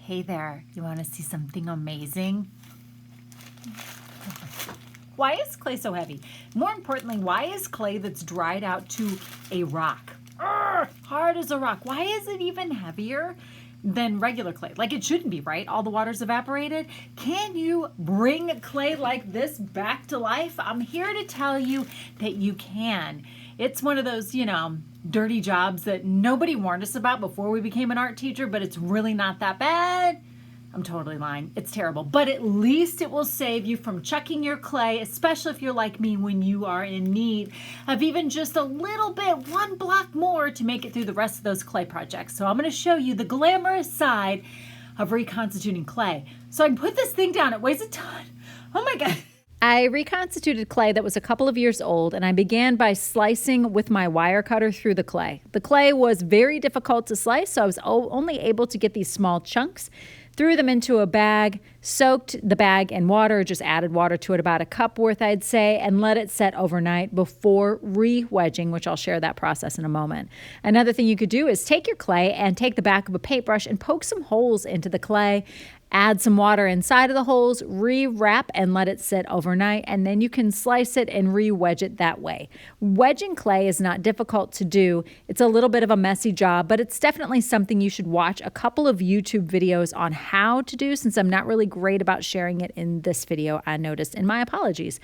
Hey there, you want to see something amazing? Why is clay so heavy? More importantly, why is clay that's dried out to a rock? Hard as a rock. Why is it even heavier than regular clay? Like it shouldn't be, right? All the water's evaporated. Can you bring clay like this back to life? I'm here to tell you that you can. It's one of those, dirty jobs that nobody warned us about before we became an art teacher, but it's really not that bad. I'm totally lying. It's terrible. But at least it will save you from chucking your clay, especially if you're like me when you are in need of even just a little bit, one block more to make it through the rest of those clay projects. So I'm going to show you the glamorous side of reconstituting clay. So I put this thing down. It weighs a ton. Oh my God. I reconstituted clay that was a couple of years old, and I began by slicing with my wire cutter through the clay. The clay was very difficult to slice, so I was only able to get these small chunks. Threw them into a bag, soaked the bag in water, just added water to it, about a cup worth, I'd say, and let it set overnight before re-wedging, which I'll share that process in a moment. Another thing you could do is take your clay and take the back of a paintbrush and poke some holes into the clay. Add some water inside of the holes, re-wrap and let it sit overnight, and then you can slice it and re-wedge it that way. Wedging clay is not difficult to do. It's a little bit of a messy job, but it's definitely something you should watch a couple of YouTube videos on how to do, since I'm not really great about sharing it in this video, I noticed, and my apologies.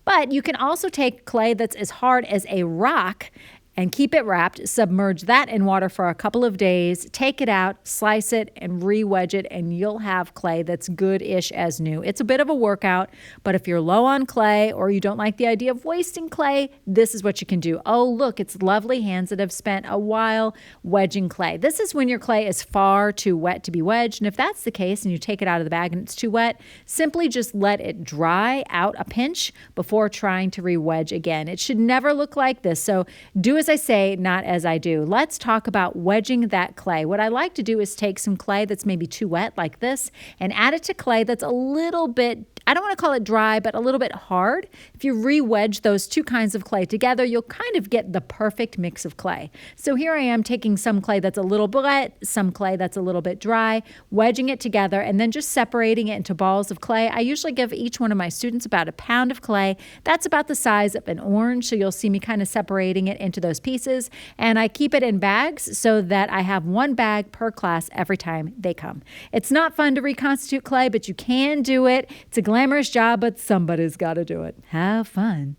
But you can also take clay that's as hard as a rock and keep it wrapped, submerge that in water for a couple of days, take it out, slice it, and re-wedge it, and you'll have clay that's good-ish as new. It's a bit of a workout, but if you're low on clay or you don't like the idea of wasting clay, this is what you can do. Oh, look, it's lovely hands that have spent a while wedging clay. This is when your clay is far too wet to be wedged, and if that's the case and you take it out of the bag and it's too wet, simply just let it dry out a pinch before trying to re-wedge again. It should never look like this, so do as I say, not as I do. Let's talk about wedging that clay. What I like to do is take some clay that's maybe too wet like this and add it to clay that's a little bit, I don't want to call it dry, but a little bit hard. If you re-wedge those two kinds of clay together, you'll kind of get the perfect mix of clay. So here I am taking some clay that's a little wet, some clay that's a little bit dry, wedging it together, and then just separating it into balls of clay. I usually give each one of my students about a pound of clay. That's about the size of an orange, so you'll see me kind of separating it into those pieces, and I keep it in bags so that I have one bag per class every time they come. It's not fun to reconstitute clay, but you can do it. It's a glamorous job, but somebody's got to do it. Have fun.